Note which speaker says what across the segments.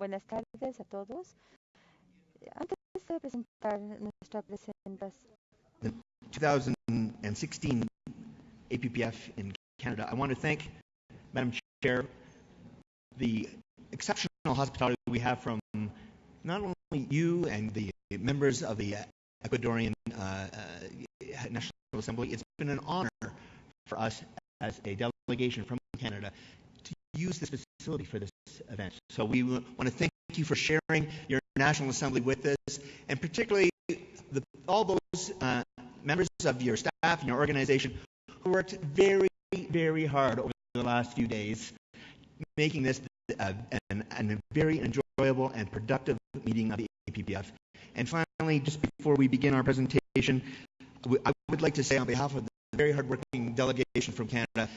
Speaker 1: Buenas tardes a todos. Antes de presentar nuestra presentación,
Speaker 2: The 2016 APPF in Canada, I want to thank Madam Chair the exceptional hospitality we have from not only you and the members of the Ecuadorian National Assembly. It's been an honor for us as a delegation from Canada to use this facility for this event. So we want to thank you for sharing your National Assembly with us, and particularly all those members of your staff and your organization who worked very, very hard over the last few days, making this a very enjoyable and productive meeting of the APPF. And finally, just before we begin our presentation, I would like to say on behalf of the very hardworking delegation from Canada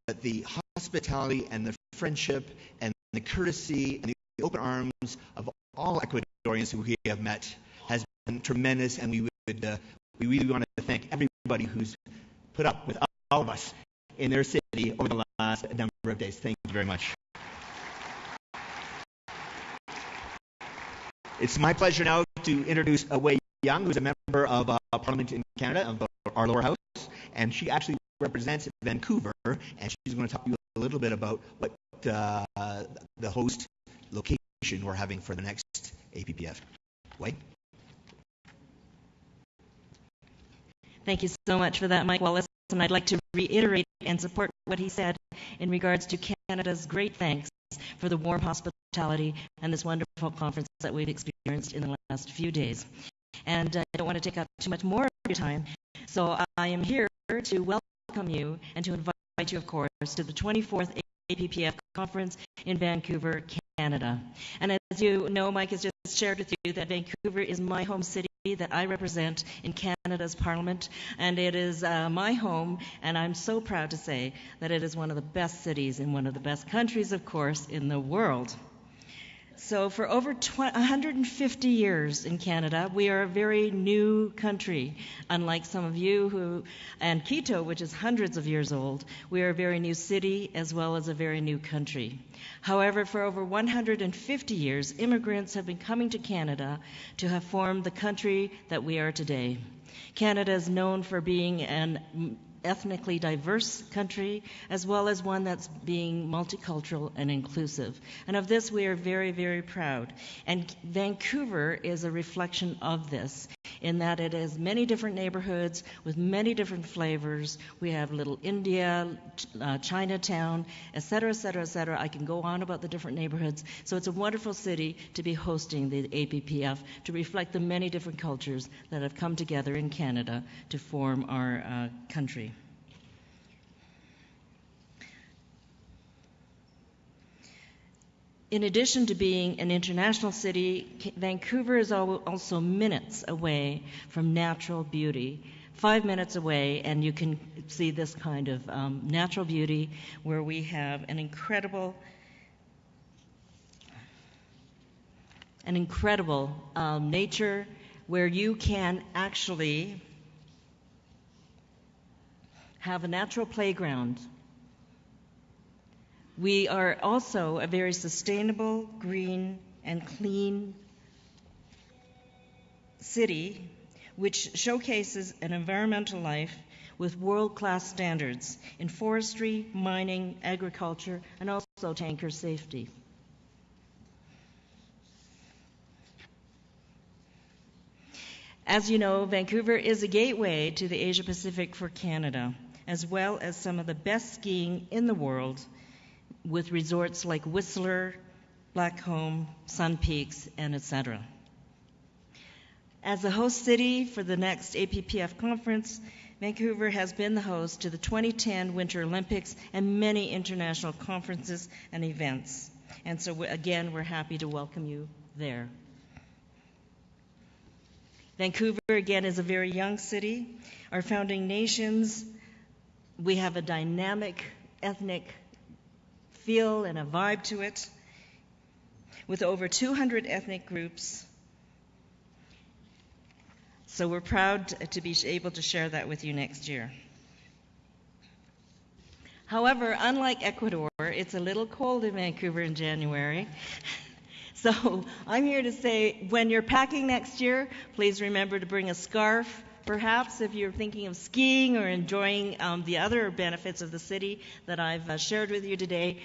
Speaker 2: that the hospitality and the friendship and the courtesy and the open arms of all Ecuadorians who we have met has been tremendous, and we really want to thank everybody who's put up with all of us in their city over the last number of days. Thank you very much. It's my pleasure now to introduce Wei Young, who's a member of Parliament in Canada, of our lower house, and she actually represents Vancouver, and she's going to talk to you a little bit about what the host location we're having for the next APPF. Wei?
Speaker 3: Thank you so much for that, Mike Wallace, and I'd like to reiterate and support what he said in regards to Canada's great thanks for the warm hospitality and this wonderful conference that we've experienced in the last few days. And I don't want to take up too much more of your time, so I am here to welcome you and to invite you, of course, to the 24th APPF conference in Vancouver, Canada. And as you know, Mike has just shared with you that Vancouver is my home city that I represent in Canada's Parliament, and it is my home, and I'm so proud to say that it is one of the best cities in one of the best countries, of course, in the world. So for over 150 years in Canada, we are a very new country. Unlike some of you and Quito, which is hundreds of years old, we are a very new city as well as a very new country. However, for over 150 years, immigrants have been coming to Canada to have formed the country that we are today. Canada is known for being an ethnically diverse country, as well as one that's being multicultural and inclusive. And of this, we are very, very proud. And Vancouver is a reflection of this, in that it has many different neighborhoods with many different flavors. We have Little India, Chinatown, et cetera, et cetera, et cetera. I can go on about the different neighborhoods. So it's a wonderful city to be hosting the APPF, to reflect the many different cultures that have come together in Canada to form our country. In addition to being an international city, Vancouver is also minutes away from natural beauty. 5 minutes away, and you can see this kind of natural beauty where we have an incredible nature where you can actually have a natural playground. We are also a very sustainable, green, and clean city which showcases an environmental life with world-class standards in forestry, mining, agriculture, and also tanker safety. As you know, Vancouver is a gateway to the Asia Pacific for Canada, as well as some of the best skiing in the world, with resorts like Whistler, Blackcomb, Sun Peaks, and etc. As the host city for the next APPF conference, Vancouver has been the host to the 2010 Winter Olympics and many international conferences and events. And so again, we're happy to welcome you there. Vancouver, again, is a very young city. Our founding nations, we have a dynamic ethnic feel and a vibe to it, with over 200 ethnic groups. So we're proud to be able to share that with you next year. However, unlike Ecuador, it's a little cold in Vancouver in January. So I'm here to say, when you're packing next year, please remember to bring a scarf. Perhaps if you're thinking of skiing or enjoying the other benefits of the city that I've shared with you today,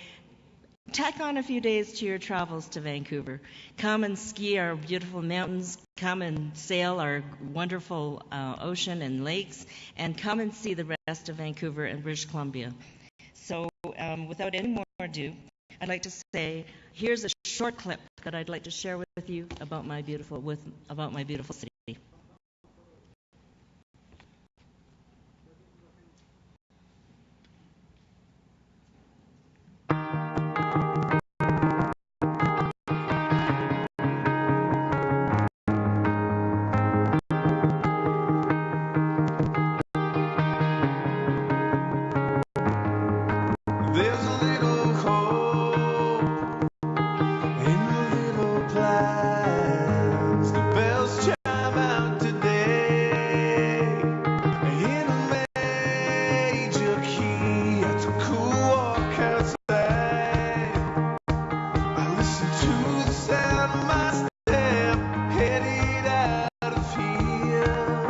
Speaker 3: tack on a few days to your travels to Vancouver. Come and ski our beautiful mountains, come and sail our wonderful ocean and lakes, and come and see the rest of Vancouver and British Columbia. So without any more ado, I'd like to say, here's a short clip that I'd like to share with you about my beautiful city.
Speaker 4: There's a little hope in the little clouds. The bells chime out today in a major key. It's a cool walk outside. I listen to the sound of my step headed out of here.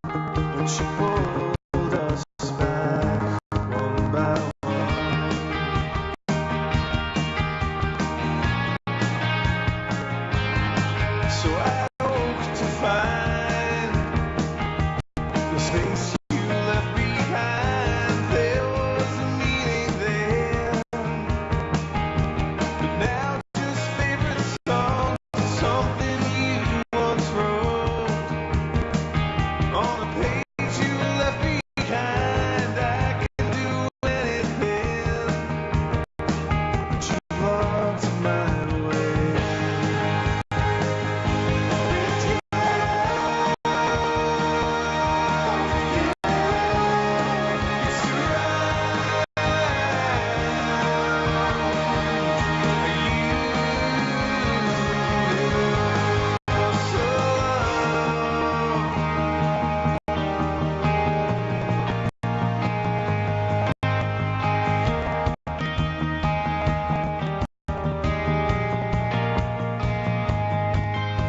Speaker 4: But she pulled us back one by one. So I hope to find the space you left behind. There was a meaning there, but now just favorite songs, something you once wrote on a page you left behind. I can do anything, but you blocked my way.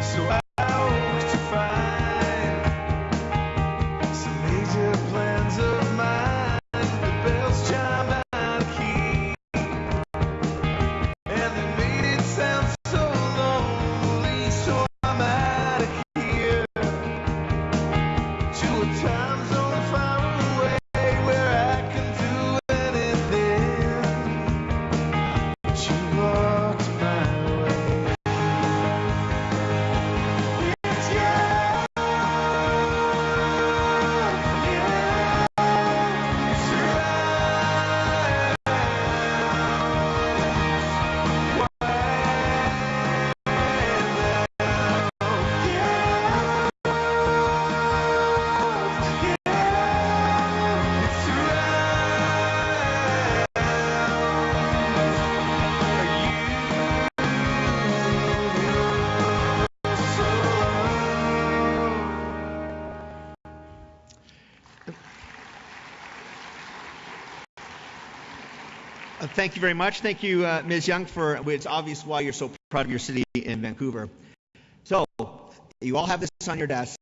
Speaker 4: So I hope to find some major plans of mine. The bells chime out of key, and they made it sound so lonely. So I'm out of here to a time zone far away where I can do anything, but you blocked my way. It's yeah, it's right.
Speaker 2: Thank you very much. Thank you, Ms. Young, for it's obvious why you're so proud of your city in Vancouver. So, you all have this on your desk.